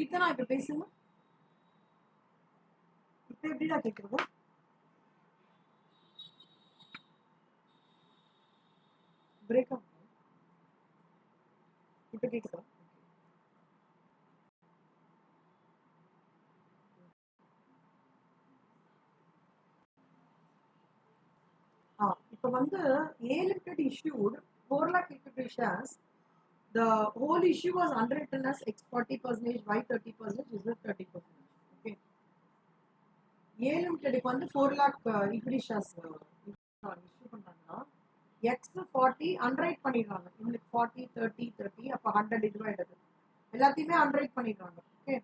கீர்த்தனா இப்ப பேசுங்க. இப்ப எப்படிடா கேக்குறது? Break up. இப்ப கேக்குதா? இப்ப வந்து A limited issued 4 lakh equity shares. The whole issue was underwritten as X 40%, Y 30%, Z 30%. Okay. A limited வந்து 4 lakh equity shares issue பண்றாங்கன்னா X 40 அண்டர்ரைட் பண்ணிடுறாங்க. உங்களுக்கு 40 30 30 அப்ப 100 இதுவாயிடுது. எல்லாத்தையுமே அண்டர்ரைட் பண்ணிடுறாங்க. ஓகே.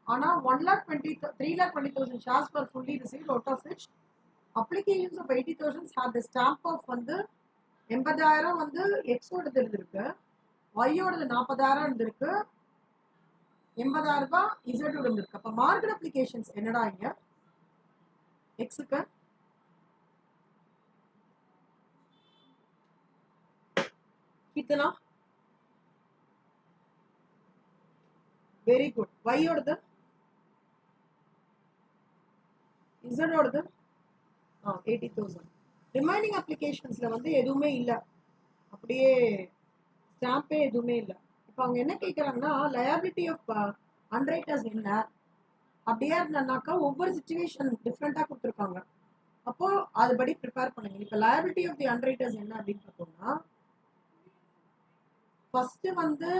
ஆனா 3,20,000 shares were fully received, out of which applications of 80,000 had the stamp of வந்து 80,000 வந்து X ஓடது இருந்திருக்கு, Y ஓடது 40,000 இருந்திருக்கு, 80,000 ரூபாய் Z ஓட இருந்திருக்கு. அப்ப மார்க்கெட் அப்ளிகேஷன்ஸ் என்னடா இங்க Xக்கு? Keerthana very good. Y ஓடது, Z ஓடது 80,000. ரிமைனிங் அப்ளிகேஷன்ஸ்ல வந்து எதுவுமே இல்லை, அப்படியே ஸ்டாம்பே எதுவுமே இல்லை. இப்போ அவங்க என்ன கேட்குறாங்கன்னா லயபிலிட்டி ஆஃப் அண்டர்ரைட்டர்ஸ் என்ன அப்படியே இருந்தாக்கா ஒவ்வொரு சிச்சுவேஷன் டிஃப்ரெண்டாக கொடுத்துருக்காங்க. அப்போ அதுபடி ப்ரிப்பேர் பண்ணுங்க. இப்போ லயபிலிட்டி ஆஃப் தி அண்டர்ரைட்டர்ஸ் என்ன அப்படின்னு பார்த்தோம்னா ஃபர்ஸ்ட் வந்து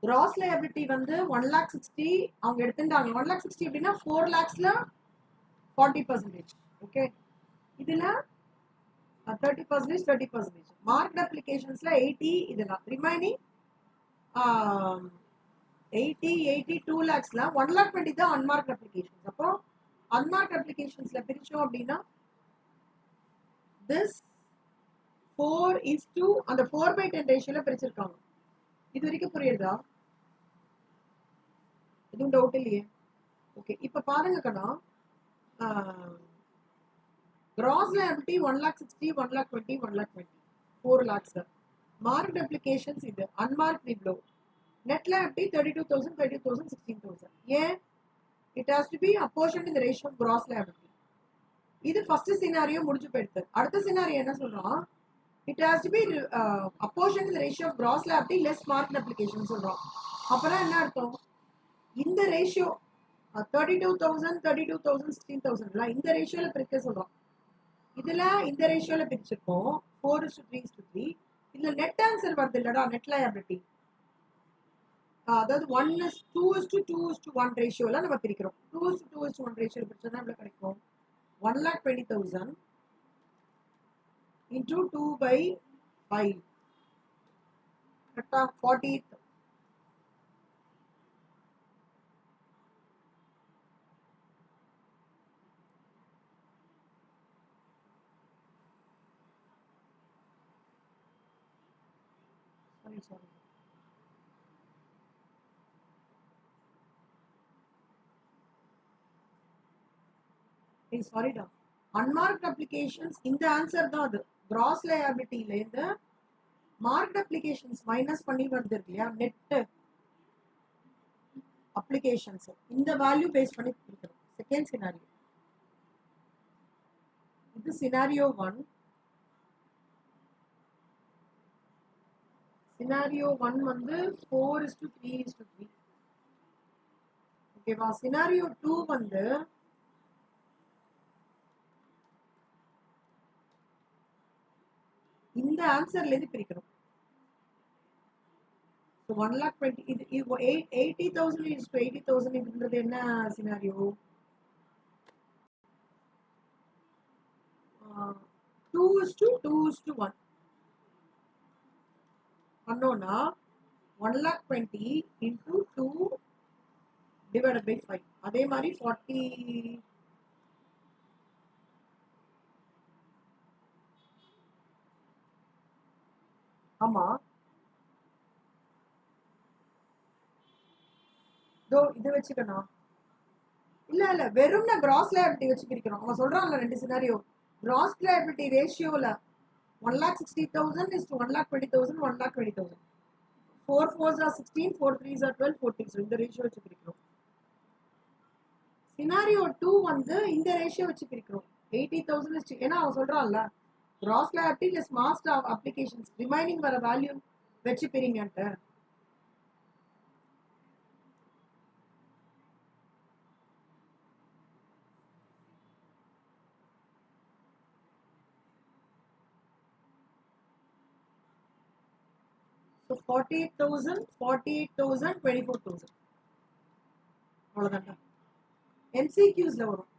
கிராஸ் லயபிலிட்டி வந்து 1,60,000 அவங்க எடுத்துட்டாங்க. 1,60,000 அப்படின்னா 4 lakhsல 40%. ஓகே. இதுல 30%, 30%. மார்க்கெட் அப்ளிகேஷன்ஸ்ல 80 இதெல்லாம். ரிமைனிங் 80, 2 lakhsல 1,20,000 தான் அன்மார்க் அப்ளிகேஷன்ஸ். அப்போ அன்மார்க் அப்ளிகேஷன்ஸ்ல பிரிச்சோம் அப்படின்னா this 4:2 அந்த 4/10 ரேஷியோல பிரிச்சிருக்காங்க. இது வரைக்கும் புரியுதா? எதுவும் டவுட் இல்லையே? ஓகே. இப்ப பாருங்க கண்ணா, gross liability 1,60,000, 1,20,000, 1,20,000, 4 lakhs. Market applications இது, அன்மார்க் இவ்வளோ. Net liability 32,000, 32,000, 16,000. ஏன்? It has to be apportioned in the ratio of gross liability. இது ஃபர்ஸ்ட் சினாரியோ முடிஞ்சு போயிடுது. அடுத்த சினாரியோ என்ன சொல்றோம்? It has to be apportioned in the ratio of gross liability less market application சொல்றோம். அப்புறம் என்ன அர்த்தம்? இந்த ரேஷியோ 32,000, 32,000, 16,000 இந்த ரேஷியோல பிரிக்க சொல்றோம். இதுல இந்த ரேஷியோல பிரிச்சிருக்கோம் 4:3:3. இதுல நெட் ஆன்சர் வருது இல்லடா, நெட் லயபிலிட்டி. அதாவது 2:2:1 ரேஷியோல நம்ம பிரிக்கிறோம். 2:2:1 ரேஷியோல பிரிச்சா எவ்வளவு கிடைக்கும்? 1,20,000 into 2/5. கரெக்டா? 40. sorry. சாரிடா, அன்மார்க்ட் அப்ளிகேஷன்ஸ் இந்த ஆன்சர் தான். அது கிராஸ் லயபிலிட்டில இருந்து மார்க்ட் அப்ளிகேஷன்ஸ் மைனஸ் பண்ணி வருது இல்லையா, நெட் அப்ளிகேஷன்ஸ். இந்த வேல்யூ பேஸ் பண்ணி பிரிக்கிறோம். செகண்ட் சினாரியோ இது. சினாரியோ 1. சினாரியோ 1 வந்து 4:3:3. ஓகேவா? சினாரியோ 2 வந்து இந்த ஆன்சர்ல இருந்து பிரிக்கிறோம். 1,20,000 இது 80,000 is to 80,000 இதுன்றது என்ன சினாரியோ? 2:2:1 பண்ணோம்னா 1,20,000 into 2 divided by 5. அதே மாதிரி 40. ஆமா, இது வச்சுக்கணும். இல்ல வெறும்னா கிராஸ் லைபிலிட்டி வச்சு பிரிக்கிறோம். அவன் சொல்றான்ல ரெண்டு சினாரியோ. கிராஸ் லைபிலிட்டி ரேஷியோல 1,60,000 is to 1,20,000, 1,20,000. 4 4s are 16, 4 3s are 12, 14. So இந்த ரேஷியோ வச்சு பிரிக்கிறோம். சினாரியோ 2 வந்து இந்த ரேஷியோ வச்சு பிரிக்கிறோம். 80,000 is ஏன்னா அவன் சொல்றான்ல gross liability less marked of applications remaining வர வேல்யூ வச்சு பிரிங்கன்ட்டு. So 48,000, 48,000, 24,000. அவ்வளவுதான். MCQsல வரும்.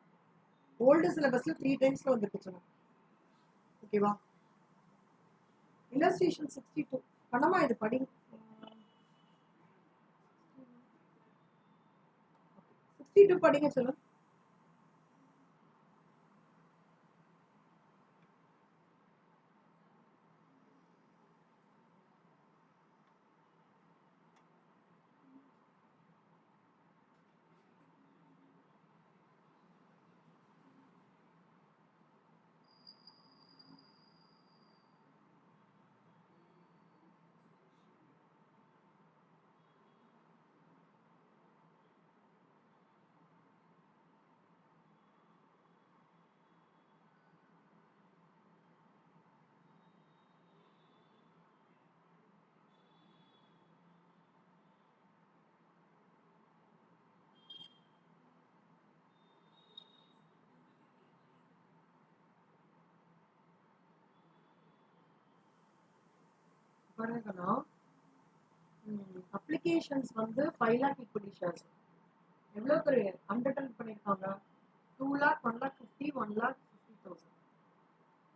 ஓல்டு சிலபஸ்ல 3 டைம்ஸ்ல வந்துருக்கு சொன்னா. ஓகேவா? இல்லஸ்ட்ரேஷன் 62. பண்ணமா இது படி. 62 படிங்க சொல்லுங்க. பாருங்கண்ணா அப்ளிகேஷன்ஸ் வந்து 5 lakh equity shares எவ்வளவு பேர் அண்டர்டேக் பண்ணிருக்காங்க? 2 lakh, 1 lakh 50, 1,50,000.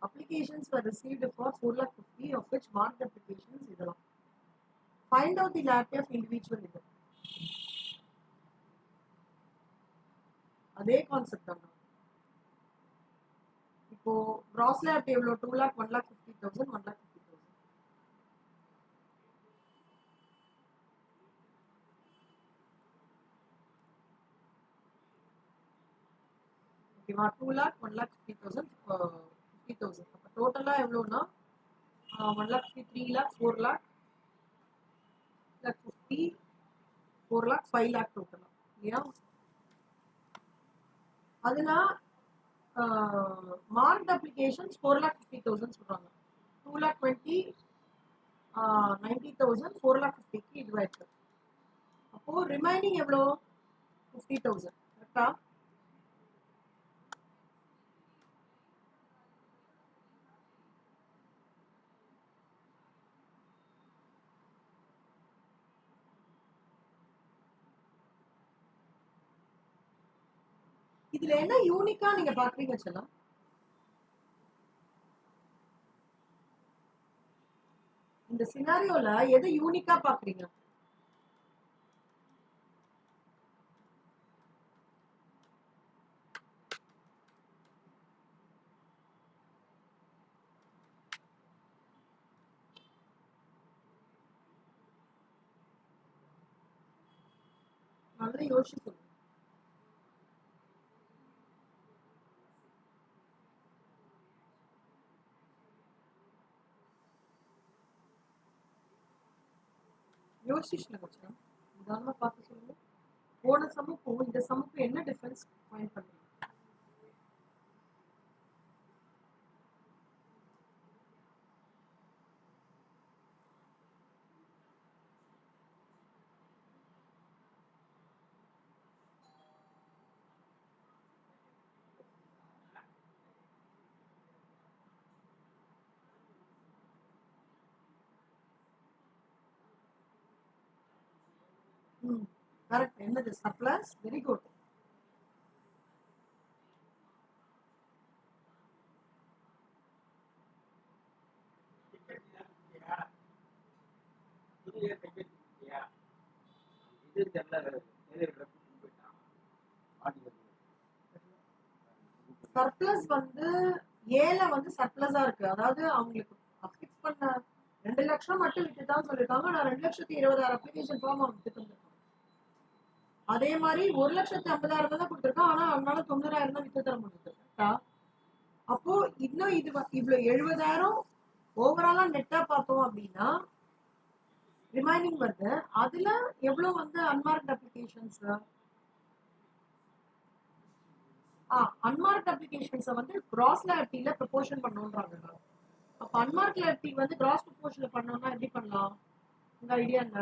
Applications were received for 4,50,000 of which marked applications இதெல்லாம். Find out the liability of individual இது. அதே கான்செப்ட் தான். இப்போ gross liability எவ்வளவு? 2 lakh, 1,50,000, 1,50,000. ஓகேவா? 2 lakh, 1,50,000, 50,000. அப்ப டோட்டலா எவ்வளவுனா 1 lakh 3 lakh 4 lakh 50 4 lakh 5 lakh டோட்டலா இல்லையா? அதுல மார்க்ட் அப்ளிகேஷன்ஸ் 4,50,000 சொல்றாங்க. 2,20,000 90,000 4,50,000 இதுவாயிருக்கு. அப்போ ரிமைனிங் எவ்வளோ? 50,000. கரெக்டா? இதுல என்ன யூனிக்கா நீங்க பாக்குறீங்க செல்லம்? இந்த சினாரியோல எதை யூனிக்கா பாக்குறீங்க? நல்லா யோசிச்சு சொல்லுங்க. யோசிச்சுங்க கொஞ்சம் நிதானமா பார்த்து சொல்லுங்க. போன சமுக்கும் இந்த சமுக்கும் என்ன டிஃபரன்ஸ் பாயிண்ட் பண்றீங்க? கரெக்ட். என்னது? சர்ப்ளஸ். Very good. சர்ப்ளஸ் வந்து ஏல வந்து சர்ப்ளஸா இருக்கு. அதாவது அவங்களுக்கு அப்ளிக் பண்ண 2 லட்சம் மட்டும் விட்டுதான் சொல்லிருக்காங்க. நான் 2,20,000 அப்ளிகேஷன் ஃபார்ம் அவங்க விட்டு அதே மாதிரி 1,50,000 தான் கொடுத்துருக்கான். ஆனா அவனால 90,000 தான் வித்து தர முடியுது. அப்போ இன்னும் இது இவ்வளவு 70,000 ஓவராலா நெட்டா பார்த்தோம் அப்படின்னா ரிமைனிங் வருது. அதுல எவ்வளவு வந்து அன்மார்க்ட் அப்ளிகேஷன்ஸ், அன்மார்க்ட் அப்ளிகேஷன்ஸை வந்து கிராஸ் லைபிலிட்டியில ப்ரொபோர்ஷன் பண்ணணுன்றாங்க. அப்ப அன்மார்க்ட் லைபிலிட்டி வந்து கிராஸ் ப்ரொபோர்ஷன்ல பண்ணோம்னா எப்படி பண்ணலாம்? உங்க ஐடியா என்ன?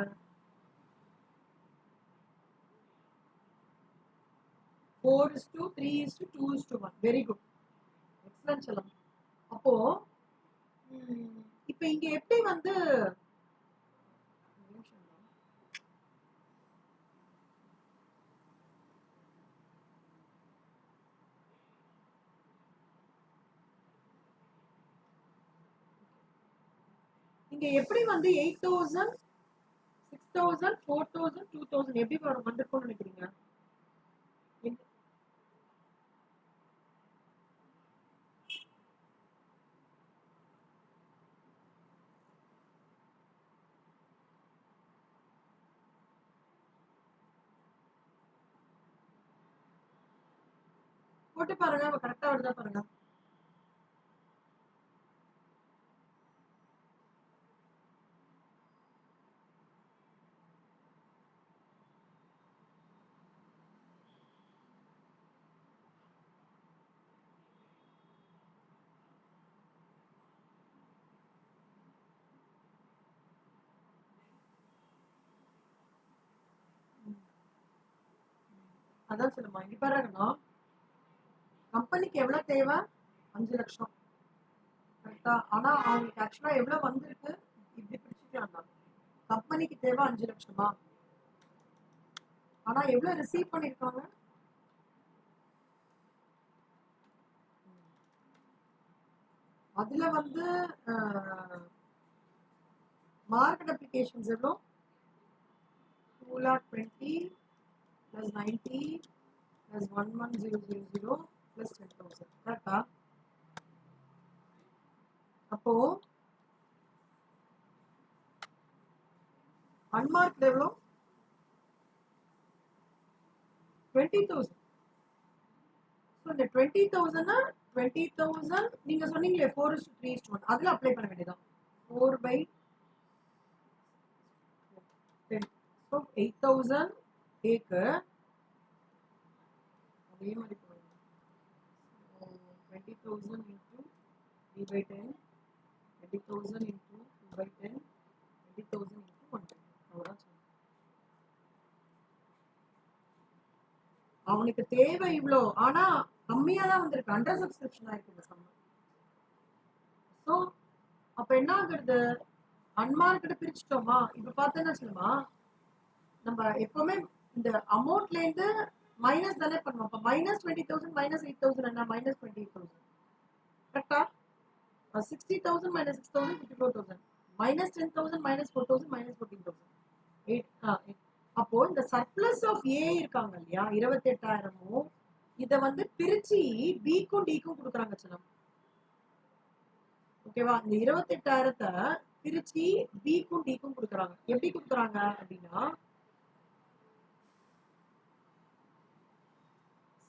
4:3:2:1. வெரி குட், எக்ஸலன்ட் செல்லம். அப்போ இப்ப இங்க எப்படி வந்து இங்க எப்படி வந்து 8,000 6,000 4,000 2,000 எப்படி வந்திருக்கும்னு நினைக்கிறீங்க? போட்டு பாருங்க, கரெக்டா வருதா பாருங்க. அதான் சொல்லுமா, இங்க பாருங்கன்னா கம்பெனிக்கு எவ்வளவு தேவை? 5 லட்சம். கரெக்டா? ஆனா அவங்களுக்கு ஆக்சுவலா எவ்வளவு வந்திருக்கு இப்படி பிரிச்சுக்கலாம். கம்பெனிக்கு தேவை 5 லட்சமா, ஆனா எவ்வளவு ரிசீவ் பண்ணிருக்காங்க? அதுல வந்து மார்க்கெட் அப்ளிகேஷன்ஸ் எவ்வளோ? 2,20,000 plus 90 plus 11,000 plus 10,000. கரெக்டா? அப்போ அன்மார்க்ட் எவ்வளோ? 20,000. ஸோ இந்த 20,000 20,000 நீங்க சொன்னீங்களே 4:3:1 அதுல அப்ளை பண்ண வேண்டியதான். 4/10. ஸோ 8,000 டேக்கு அதே மாதிரி 20,000 into 3/10, 20,000 into 2/10, 20,000 into 1/10. அவ்வளோதான் சொல்லுங்க. அவனுக்கு தேவை இவ்வளோ, ஆனா கம்மியா தான் வந்திருக்கு. அண்டர் சப்ஸ்கிரிப்ஷன் ஆயிருக்கு இந்த சம்மர். ஸோ அப்ப என்ன ஆகுறது? அன்மார்க்கெட் பிரிச்சுட்டோமா? இப்ப பார்த்தேன்னா சொல்லுமா, நம்ம எப்பவுமே இந்த அமௌண்ட்ல இருந்து மைனஸ் தானே பண்ணுவோம். அப்ப -20,000 -8,000 என்ன? -28,000. கரெக்டா? 60,000 -6,000 54,000. -10,000 -4,000 -14,000. 8. அப்போ இந்த சர்ப்ளஸ் ஆஃப் ஏ இருக்காங்க இல்லையா 28,000 இத வந்து பிரிச்சு பிக்கும் டிக்கும் கொடுக்குறாங்க சொன்னா. ஓகேவா? இந்த 28,000 பிரிச்சு பிக்கும் டிக்கும் கொடுக்குறாங்க. எப்படி கொடுக்குறாங்க அப்படின்னா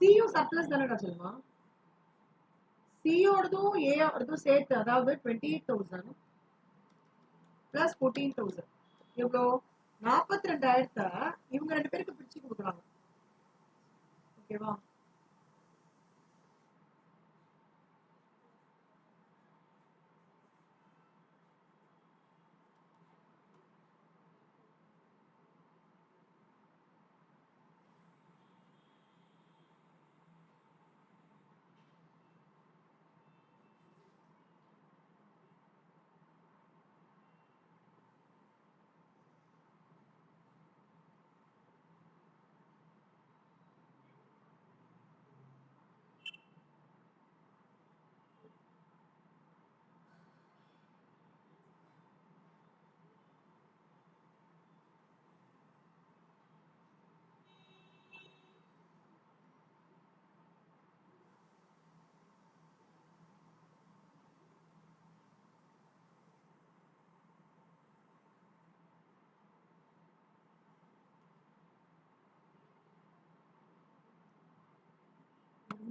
சியும் சர்ப்ளஸ் தானடா சொல்லுமா. சியோடதும் ஏயோடதும் சேர்த்து, அதாவது 28,000 பிளஸ் 14,000 எவ்வளோ? 42,000 இவங்க 2 பேருக்கு பிரிச்சு கொடுக்குறாங்க. ஓகேவா?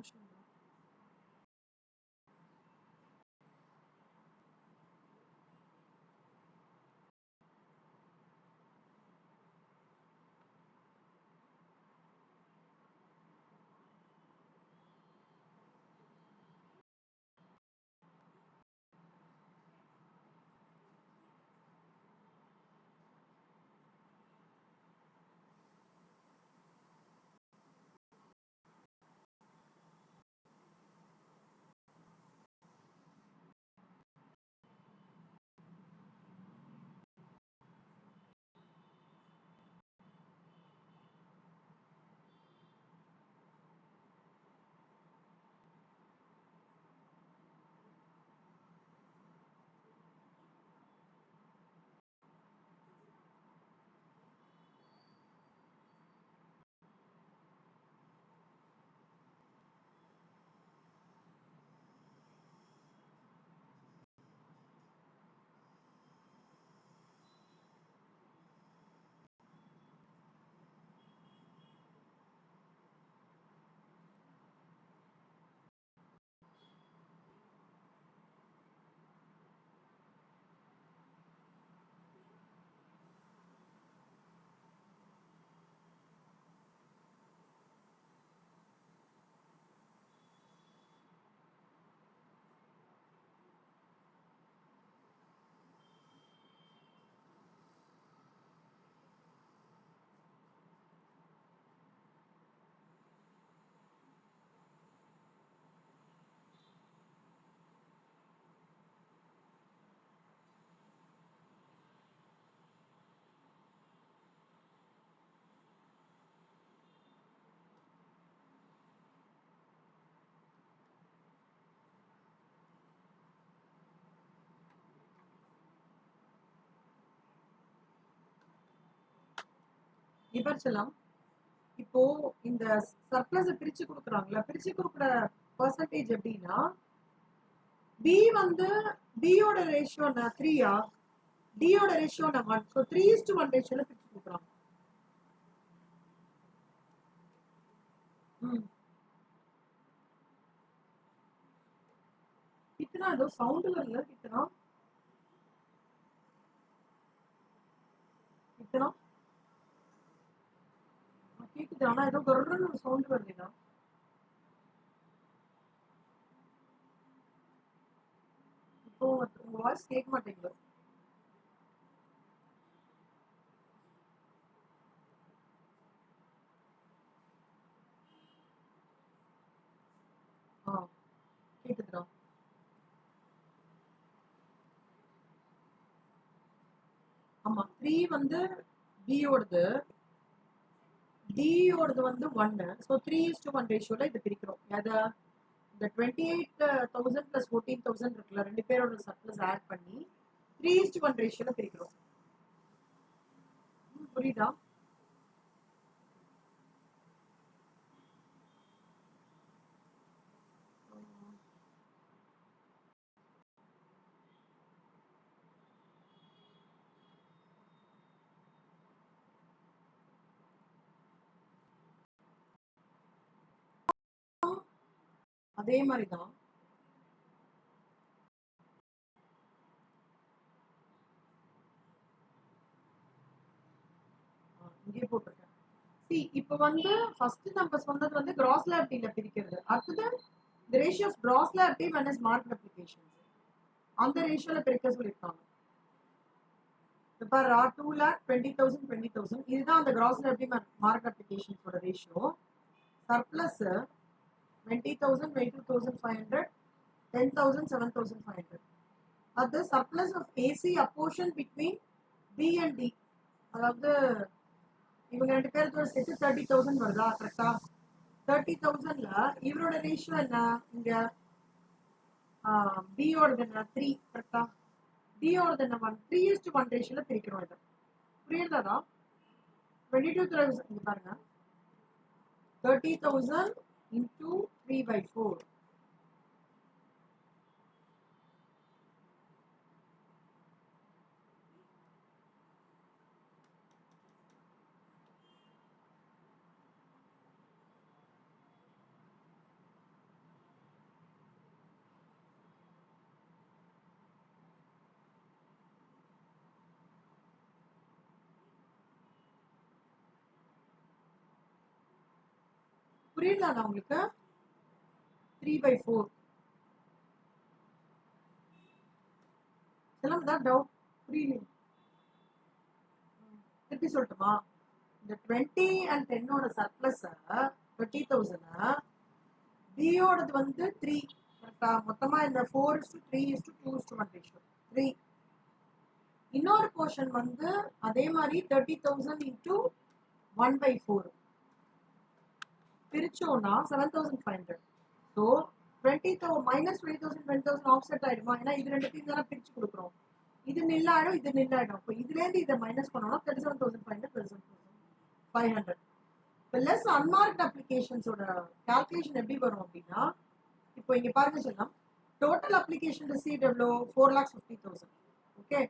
நிமிஷம். விபர்ச்சலம் இப்போ இந்த சர்ப்ளஸ் பிரிச்சு கொடுக்குறாங்கல்ல, பிரிச்சு கொடுக்குற பெர்சன்டேஜ் எப்படின்னா, பி வந்து பியோட ரேஷியோ 3யா, டியோட ரேஷியோ 1. ஸோ 3:1 ரேஷியோல பிரிச்சு கொடுக்குறாங்க. कितना दो साउंड வரல कितना कितना கேக்குது ஆனா ஏதோ கர்ரன்னு ஒரு சவுண்ட் வருதுடா. இப்போ உங்க வாய்ஸ் கேட்க மாட்டேங்குது. கேக்குதுடா. ஆமா 3 வந்து B ஓடது, D ஓடது வந்து 1. ஸோ 3:1 ரேஷியோல இது பிரிக்கிறோம். அத இந்த 28,000 பிளஸ் 14,000 இருக்குல்ல, ரெண்டு பேரோட சர்ப்ளஸ் ஆட் பண்ணி 3:1 ரேஷியோல பிரிக்கிறோம். புரியுதா? அதே மாதிரி தான். இங்கே போட்டிருக்கேன். சி இப்போ வந்து ஃபர்ஸ்ட் நம்ம சொன்னது வந்து கிராஸ் லைபிலிட்டில பிரிக்கிறது. அடுத்தது the ratio of gross liability minus market applications. அந்த ரேஷியோல பிரிக்க சொல்லிருக்காங்க. இப்போ 2 lakh 20,000 20,000 இதுதான் அந்த கிராஸ் லைபிலிட்டி மார்க்கெட் அப்ளிகேஷன்ஸோட ரேஷியோ. சர்ப்ளஸ் 20,000 22,500 10,000 7,500. அது surplus of AC apportion between B and D. அதாவது இவங்க ரெண்டு பேருக்கு சேர்த்து 30,000 வருதா? கரெக்டா? 30,000ல இவரோட ரேஷியோ என்ன? இங்க பியோடது என்ன? 3. கரெக்டா? டியோடது என்ன? 3:1 ரேஷியோல பிரிக்கிறோம். இதை புரியுறதா? 22,000 இங்க பாருங்க, 30,000 into 3/4. புரியுதா உங்களுக்கு? 3/4 எல்லாம் தான் டவுட் புரியல. திருப்பி சொல்லட்டுமா? இந்த 20 and 10 ஓட சர்ப்ளஸ் 30,000 பியோடது வந்து 3 கரெக்டா? மொத்தமா இந்த 4:3:2:1 ரேஷியோ 3. இன்னொரு போர்ஷன் வந்து அதே மாதிரி 30,000 into 1/4 பிரிச்சோம்னா 7,500. ஸோ 20,000 minus 20,000 20,000 ஆஃப்செட் ஆயிடுமா? ஏன்னா இது ரெண்டுத்தையும் தானே பிரிச்சு கொடுக்குறோம். இது நில்லாயிடும், இது நில்லாயிடும். இப்போ இதுலேருந்து இதை மைனஸ் பண்ணோம்னா 37,500 37,500. இப்போ லெஸ் அன்மார்க்ட் அப்ளிகேஷன்ஸோட கால்குலேஷன் எப்படி வரும் அப்படின்னா, இப்போ இங்க பாருங்க சொல்லலாம், டோட்டல் அப்ளிகேஷன் ரிசீவ்ட் எவ்வளோ? 4,50,000. ஓகே,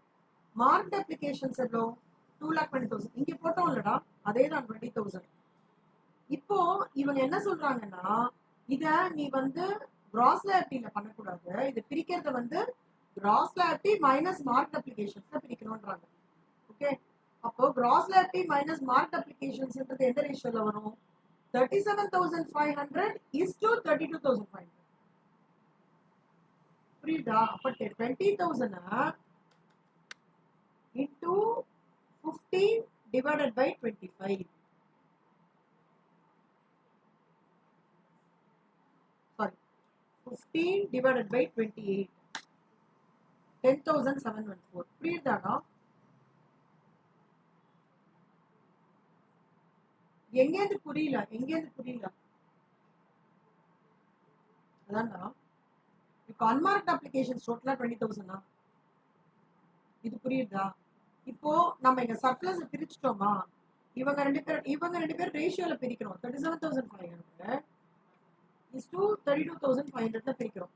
மார்க்ட் அப்ளிகேஷன்ஸ் எவ்வளோ? 2,20,000. இங்க போட்டோம் இல்லடா, அதே தான் 20,000. இப்போ இவங்க என்ன சொல்றாங்கன்னா, இத நீ வந்து கிராஸ் லைபிலிட்டில பண்ணக்கூடாது, இது பிரிக்கிறத வந்து கிராஸ் லைபிலிட்டி மைனஸ் மார்க்ட் அப்ளிகேஷன்ஸ்ல பிரிக்கணும்ன்றாங்க. ஓகே, அப்போ கிராஸ் லைபிலிட்டி மைனஸ் மார்க்ட் அப்ளிகேஷன்ஸ்ன்றது எந்த ரேஷியோல வரும்? 37,500 is to 32,500. புரியுதா? அப்ப 20,000 into 15 divided by 25. Sorry, 15 divided by 28. 10,714. புரியுதாடா? எங்கேருந்து புரியல? அதான்டா, இப்போ அன்மார்க்ட் அப்ளிகேஷன்ஸ் டோட்டலா 20,000. இது புரியுதா? இப்போ நம்ம இங்க சர்ப்ளஸ் பிரிச்சுட்டோமா? இவங்க ரெண்டு பேர் ரேஷியோல பிரிக்கிறோம். 37,500 is to 32,500 பிரிக்கிறோம்.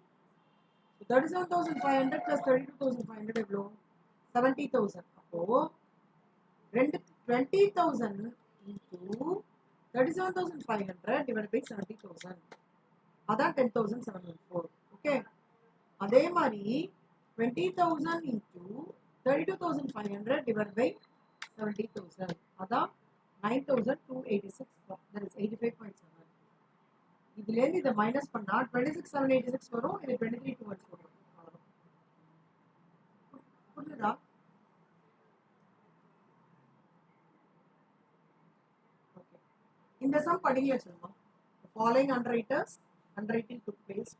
37,500 plus 32,500 எவ்வளோ? 70,000. அப்போ 20,000 into 37,500 divided by 70,000. அதான் 10,714. ஓகே, அதே மாதிரி 20,000 into 32,500 divided by 70,000. அதான் 9,286. That is 85.7. இதுலேருந்து இதை மைனஸ் பண்ணா 26,786 வரும். இது 23,214 வரும். புரியுதா? ஓகே, இந்த சம் படிங்க வச்சிருந்தோம். Following underwriting took place.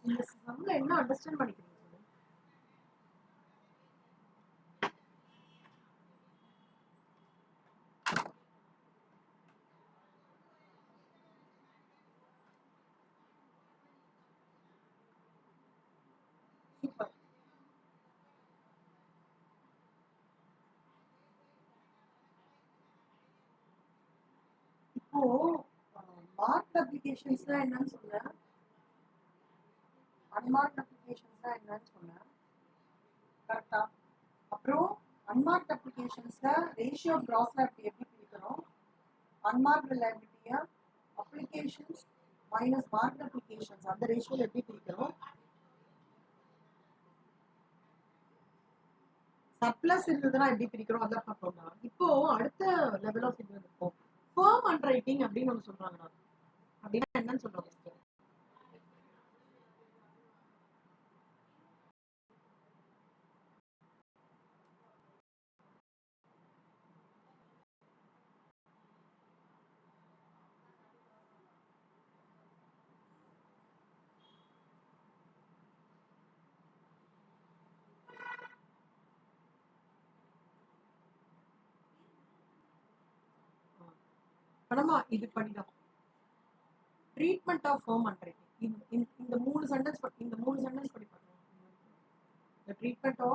இந்த சம்ல என்ன அண்டர்ஸ்டாண்ட் பண்ணிக்கிறீங்க? சூப்பர். இப்போ மார்க் அப்ளிகேஷன்ஸ்னா என்னன்னு சொல்ல, அன்மார்க் அப்ளிகேஷன்ஸ்னா என்னன்னு சொல்ல, கரெக்டா? அப்புறம் அன்மார்க் அப்ளிகேஷன்ஸ்ல ரேஷியோ கிராஸ் லைபிலிட்டி எப்படி பிரிக்கிறோம்? அன்மார்க் லைபிலிட்டியா அப்ளிகேஷன்ஸ் மைனஸ் மார்க் அப்ளிகேஷன்ஸ் அந்த ரேஷியோல எப்படி பிரிக்கிறோம்? சர்ப்ளஸ் இருந்ததுன்னா எப்படி பிரிக்கிறோம்? அதான் பார்த்தோம்னா, இப்போ அடுத்த லெவல் ஆஃப் இது இருக்கும், ஃபர்ம் அண்டர்ரைட்டிங் அப்படின்னு ஒன்று சொல்றாங்க. அப்படின்னா என்னன்னு சொல்றாங்க? கணமா இது படிதான் ட்ரீட்மெண்ட் ஆஃப் ஃபர்ம் ஹேண்ட்ரைட்டிங். இந்த மூணு சென்டென்ஸ் படி பண்ணுவோம். the treatment of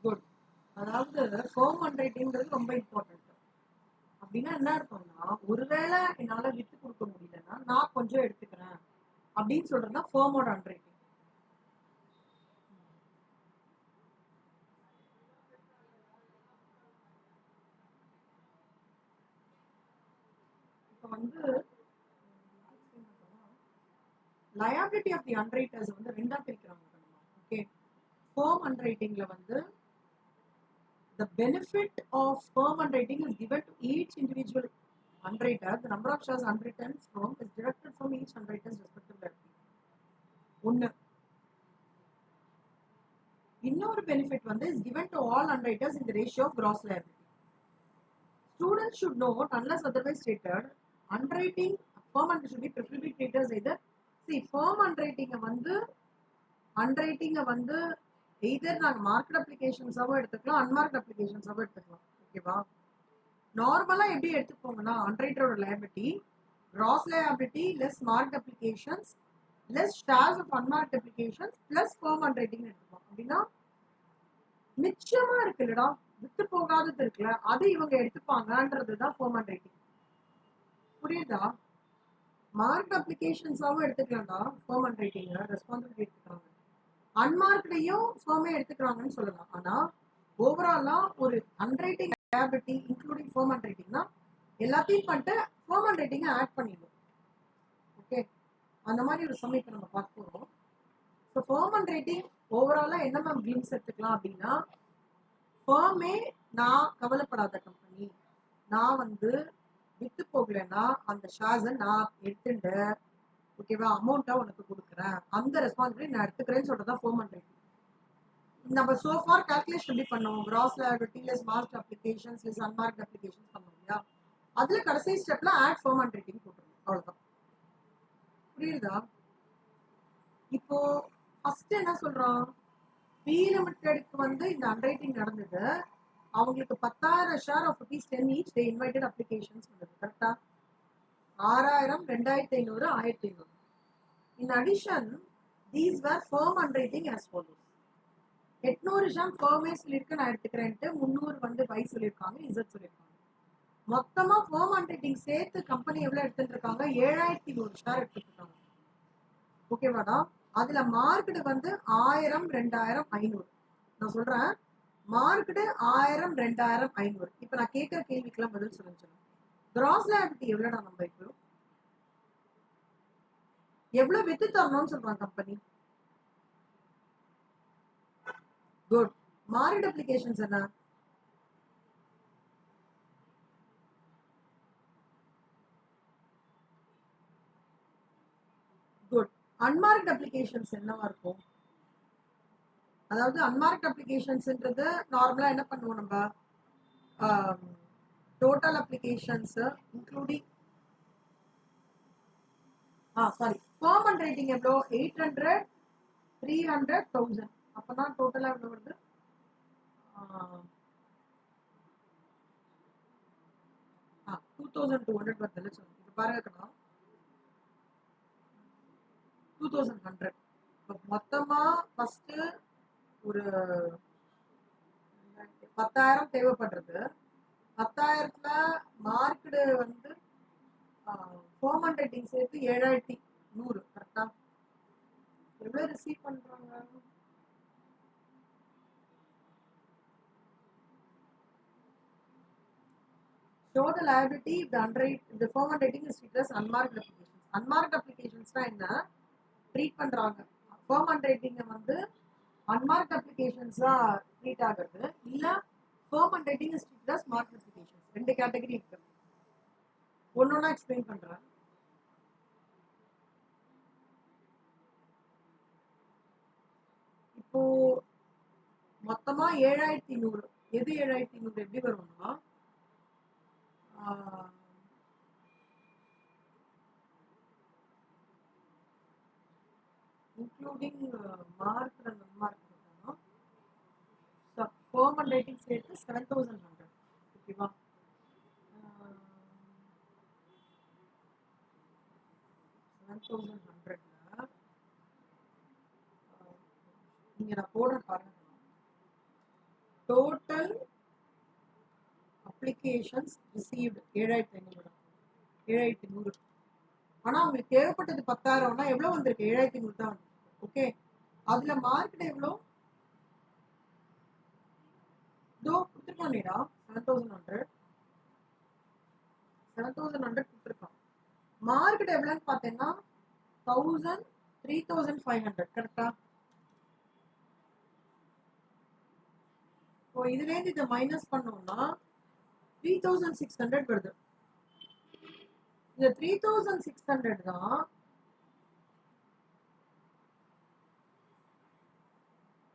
good. அதாவது ஃபர்ம் ஹேண்ட்ரைட்டிங்கிறது ரொம்ப இம்பார்ட்டன்ட். அப்படின்னா என்ன அர்த்தம்னா, ஒருவேளை என்னால வித்து கொடுக்க முடியலன்னா நான் கொஞ்சம் எடுத்துக்கிறேன் அப்படின்னு சொல்றதுனா ஃபர்மோட ஹேண்ட்ரைட்டிங். இப்போ வந்து லயபிலிட்டி ஆஃப் தி அண்டர்ரைட்டர்ஸ் வந்து ரெண்டா பிரிக்கிறாங்க. ஓகே, ஃபர்ம் ஹேண்ட்ரைட்டிங்ல வந்து the benefit of firm handwriting is given to each individual handwriter. The number of shares handwritten from is deducted from each handwriter's respective liability. ஒன்னு. இன்னொரு benefit வந்து is given to all handwriters in the ratio of gross liability. Students should note, unless otherwise stated, handwriting firm handwriting should be preferably treated as either. See, firm handwriting வந்து either நாங்கள் market அப்ளிகேஷன்ஸாகவும் எடுத்துக்கலாம், unmarked அப்ளிகேஷன்ஸாகவும் எடுத்துக்கலாம். ஓகேவா? நார்மலாக எப்படி எடுத்துக்கோங்கன்னா, அன்ரைட்டரோட liability gross liability less marked applications less shares of unmarked applications plus firm handwriting எடுத்துக்கலாம். அப்படின்னா மிச்சமா இருக்குல்லடா, விட்டு போகாதது இருக்குல்ல, அது இவங்க எடுத்துப்பாங்கன்றது தான் ஃபர்ம் ஹேண்ட்ரைட்டிங். புரியுதா? மார்க்ட் அப்ளிகேஷன்ஸாகவும் எடுத்துக்கலாம்டா, ஃபர்ம் ஹேண்ட்ரைட்டிங் ரெஸ்பான்சிபிலிட்டி எடுத்துக்கிறாங்க. அன்மார்க்டையும் ஃபர்மே எடுத்துக்கிறாங்கன்னு சொல்லலாம். ஆனா ஓவராலா ஒரு ஹேண்ட்ரைட்டிங் லைபிலிட்டி இன்க்ளூடிங் ஃபர்ம் ஹேண்ட்ரைட்டிங்னா எல்லாத்தையும் பண்ணிட்டு ஃபர்ம் ஹேண்ட்ரைட்டிங்கை ஆட் பண்ணிடும். ஓகே, அந்த மாதிரி ஒரு சமயத்தை நம்ம பார்க்க போறோம். ஸோ ஃபர்ம் ஹேண்ட்ரைட்டிங் ஓவராலா என்ன மேம் கிளிம்ஸ் எடுத்துக்கலாம் அப்படின்னா, ஃபர்மே நான் கவலைப்படாத கம்பெனி, நான் வந்து விட்டு போகலைன்னா அந்த ஷேர்ஸை நான் எடுத்துட்டு ஓகேவா அமௌண்ட்டா உனக்கு கொடுக்குறேன், அந்த ரெஸ்பான்சிபிலிட்டி நான் எடுத்துக்கிறேன்னு சொல்றதா ஃபர்ம் ஹேண்ட்ரைட்டிங். நம்ம சோ ஃபார் கால்குலேஷன் எப்படி பண்ணுவோம், cross liability less marked applications less unmarked applications பண்ணுவோம் இல்லையா, அதுல கடைசி ஸ்டெப்ல ஆட் ஃபர்ம் ஹேண்ட்ரைட்டிங் போட்டுருவோம். அவ்வளவுதான். புரியுதா? இப்போ ஃபர்ஸ்ட் என்ன சொல்றோம், பி லிமிடெட்க்கு வந்து இந்த ஹேண்ட்ரைட்டிங் நடந்தது, அவங்களுக்கு 10,000 share of ₹10 each they invited applications வந்தது. கரெக்டா? 6,000, 2,500, 1,500. In addition, these were firm handwriting as follows. 800 Sham ஃபர்மே சொல்லியிருக்கு நான் எடுத்துக்கிறேன்ட்டு, 300 வந்து பை சொல்லியிருக்காங்க, இசட் சொல்லியிருக்காங்க. மொத்தமா ஃபர்ம் ஹேண்ட்ரைட்டிங் சேர்த்து கம்பெனி எவ்வளவு எடுத்துட்டு இருக்காங்க, 7,100 ஷேர் எடுத்துட்டு இருக்காங்க. ஓகேவாடா? அதுல மார்க்கெட் வந்து 1000, 2000, 500. நான் சொல்றேன், மார்க்கெட் 1000, 2000, 500. இப்ப நான் கேட்கிற கேள்விக்கெல்லாம் பதில் சொல்லுங்க. கிராஸ் லைபிலிட்டி எவ்வளவுடா நம்ம இப்போ எவ்வளவு வித்து தரணும்னு சொல்றாங்க கம்பெனி? குட். மார்க்கெட் அப்ளிகேஷன்ஸ் என்ன? குட். அன்மார்க்ட் அப்ளிகேஷன்ஸ் என்னவா இருக்கும்? அதாவது அன்மார்க்ட் அப்ளிகேஷன்ஸ்ன்றது நார்மலா என்ன பண்ணுவோம் நம்ம, total applications including sorry firm handwriting எவ்வளோ, 800, 300, 1000. அப்பதான் டோட்டலா எவ்வளோ வருது, 2,200 வருதுன்னு சொல்லுங்க. இப்போ பாருங்க, 2,100. மொத்தமா ஃபர்ஸ்ட் ஒரு 10,000 தேவைப்படுறது. 10,000த்துல மார்க்கெட் வந்து ஃபர்ம் ஹேண்ட்ரைட்டிங் சேர்த்து 7,100. கரெக்டா? எவ்வளவு ரிசீவ் பண்றாங்க? Total liability if the firm handwriting is treated as unmarked applications. Unmarked applications என்ன ட்ரீட் பண்றாங்க, ஃபர்ம் ஹேண்ட்ரைட்டிங் வந்து அன்மார்க்ட் அப்ளிகேஷன்ஸ் தான் ட்ரீட் ஆகுது, இல்ல firm handwriting is treated as marked applications. ரெண்டு கேட்டகரி இருக்கு. ஒன்னொன்னா எக்ஸ்பிளைன் பண்றேன். இப்போ மொத்தமா 7,100. எது 7,100 எப்படி வரும்னா, including mark and mark firm and rating சேர்த்து 7100. ஓகேவா? 7100ல நீங்க நான் போடுற பாருங்க. Total applications received 7500. 7100. ஆனா உங்களுக்கு தேவைப்பட்டது 10,000னா எவ்வளவு வந்திருக்கு? 7500 தான் வந்திருக்கு. ஓகே, அதுல மார்க் எவ்வளோ? இதோ கொடுத்துருக்கான் நீடா 7100 கொடுத்துருக்கான். மார்க்கெட் எவ்வளோன்னு பார்த்தீங்கன்னா 1000 3500. கரெக்டா? இப்போ இதுலேருந்து இதை மைனஸ் பண்ணோம்னா 3600 வருது. இந்த 3600 தான்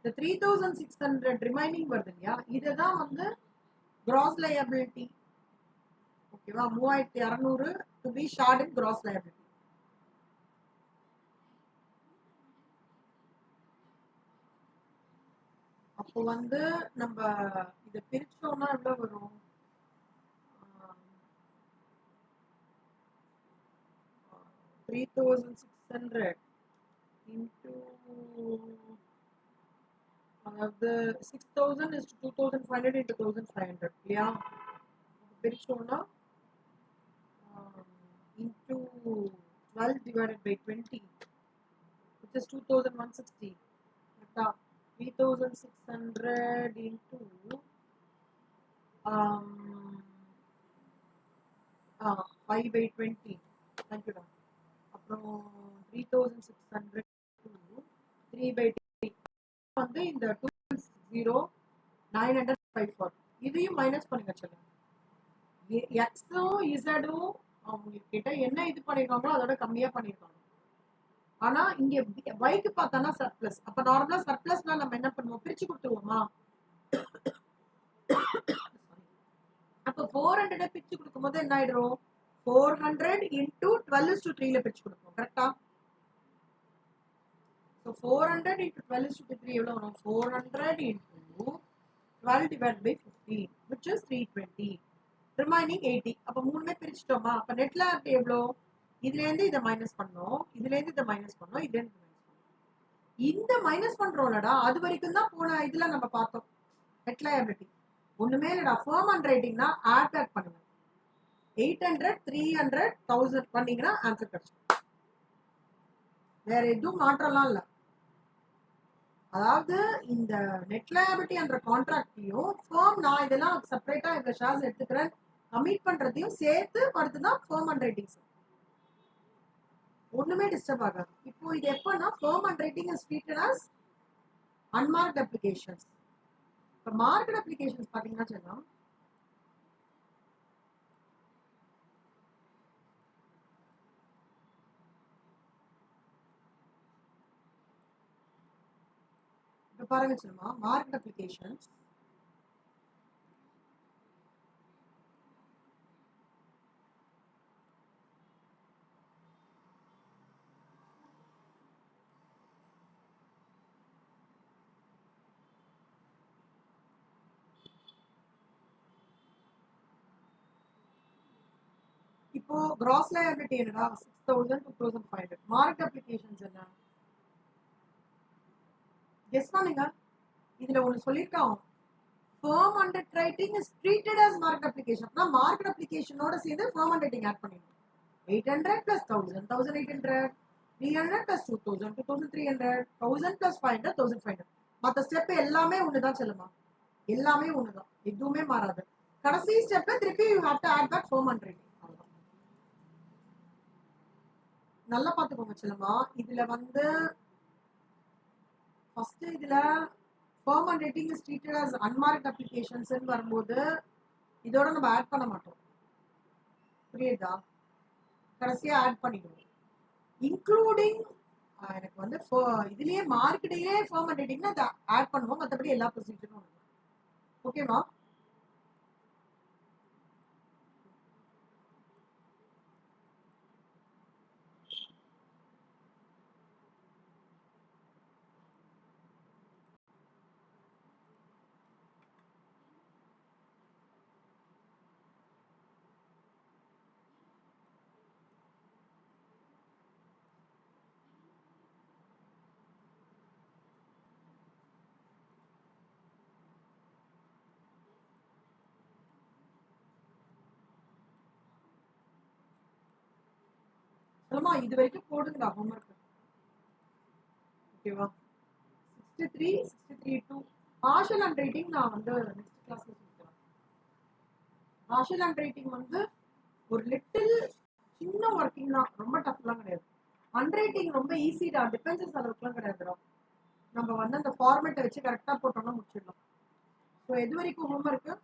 இந்த 3600 ரிமைனிங் வருது இல்லையா, இதுதான் வந்து கிராஸ் லயபிலிட்டி. ஓகேவா? 3600 to be short in gross liability. அப்போ வந்து நம்ம இதை பிரிச்சோம்னா எவ்வளவு வரும்? 3600 into அதாவது 6000 is 2500 into 1500 இல்லையா? பிரிச்சோம்னா into 12 divided by 20 which is 2160. கரெக்டா? 3600 into 5 by 20. Thank you. அப்புறம் 3600 3 by 20 வந்து இந்த 20954 இதையும் மைனஸ் பண்ணுங்க. சொல்லுங்க. எக்ஸும் இசடும் அவங்க கிட்ட என்ன இது பண்ணிருக்காங்களோ அதோட கம்மியா பண்ணிருக்காங்க. ஆனா இங்க வைக்கு பார்த்தானா சர்ப்ளஸ். அப்ப நார்மலா சர்ப்ளஸ்னா நம்ம என்ன பண்ணுவோம்? பிரிச்சு கொடுத்துருவோமா? அப்ப 400 பிரிச்சு கொடுக்கும் போது என்ன ஆயிடும்? 400 into 12:3 பிரிச்சு கொடுப்போம். கரெக்டா? So 400 into 12:3 எவ்வளவு வரும்? 400 into 12 divided by 15 which is 320. Remaining 80. அப்ப மூணுமே பிரிச்சுட்டோமா? அப்ப நெட்ல எவ்வளோ? இதுல இருந்து இதை மைனஸ் பண்ணோம், இதுல இருந்து இதை மைனஸ் பண்ணோம், இதுல இருந்து இந்த மைனஸ் பண்றோம்லடா, அது வரைக்கும் தான் போன இதுல நம்ம பார்த்தோம் நெட் லயபிலிட்டி. ஒண்ணுமே இல்லடா, ஃபர்ம் அண்ட் ரேட்டிங்னா ஆட் பேக் பண்ணுங்க. 800 300 1000 பண்ணீங்கன்னா ஆன்சர் கிடைச்சிடும். வேற எதுவும் மாற்றம்லாம் இல்லை. அதாவது இந்த நெட் லயபிலிட்டி என்ற கான்ட்ராக்டையும் ஃபர்ம் நான் இதெல்லாம் செப்பரேட்டா இந்த ஷேர்ஸ் எடுத்துக்கிறேன் கமிட் பண்றதையும் சேர்த்து படுத்துதான் ஃபர்ம் அண்ட் ரேட்டிங்ஸ். ஒண்ணுமே டிஸ்டர்ப் ஆகாது. இப்போ இது எப்பன்னா firm and rating is treated as unmarked applications. இப்போ மார்க்ட் அப்ளிகேஷன்ஸ் பாத்தீங்கன்னா சொல்லலாம், இப்போ பாருங்க சொல்லுமா மார்க்ட் அப்ளிகேஷன்ஸ் இப்போ கிராஸ் லயபிலிட்டி என்னடா 6000 2500. மார்க்ட் அப்ளிகேஷன்ஸ் என்ன? கெஸ் பண்ணுங்க. இதுல ஒன்னு சொல்லிருக்கான், firm and rating is treated as market application. அப்பனா market application ஓட சேர்ந்து firm and rating ஆட் பண்ணிடணும். 800 plus 1000 1800 300 plus 2000 2300 1000 plus 500 1500. மத்த ஸ்டெப் எல்லாமே ஒண்ணுதான் சொல்லுமா? எல்லாமே ஒண்ணுதான், எதுவுமே மாறாது. கடைசி ஸ்டெப்ல திருப்பி you have to add back firm and rating. நல்லா பாத்துக்கோங்க செல்லமா. இதுல வந்து ஃபர்ஸ்ட் இதுல firm and rating is treated as unmarked applications ன்னு வரும்போது இதோட நம்ம ஆட் பண்ண மாட்டோம். புரியுதா? கடைசியா ஆட் பண்ணிடுவோம். இன்க்ளூடிங் எனக்கு வந்து இதுலயே மார்க்கெட்லயே firm and ratingனா அதை ஆட் பண்ணுவோம். மற்றபடி எல்லா ப்ரொசீஜரும் ஓகேவா? அம்மா இது வரைக்கும் போடுங்கடா ஹோம்ஒர்க். ஓகேவா? 63, 63 2 பார்ஷியல் அண்ட் ரைட்டிங் நான் வந்து நெக்ஸ்ட் கிளாஸ்ல சொல்லித்தரேன். பார்ஷியல் அண்ட் ரைட்டிங் வந்து ஒரு லிட்டில் சின்ன ஒர்க்கிங் தான், ரொம்ப டஃப்லாம் கிடையாது. அண்ட் ரைட்டிங் ரொம்ப ஈஸிடா, டிஃபென்சஸ் அளவுக்குலாம் கிடையாதுடா. நம்ம வந்து அந்த ஃபார்மேட்டை வச்சு கரெக்டாக போட்டோம்னா முடிச்சிடலாம். ஸோ எது வரைக்கும் ஹோம்ஒர்க்கு?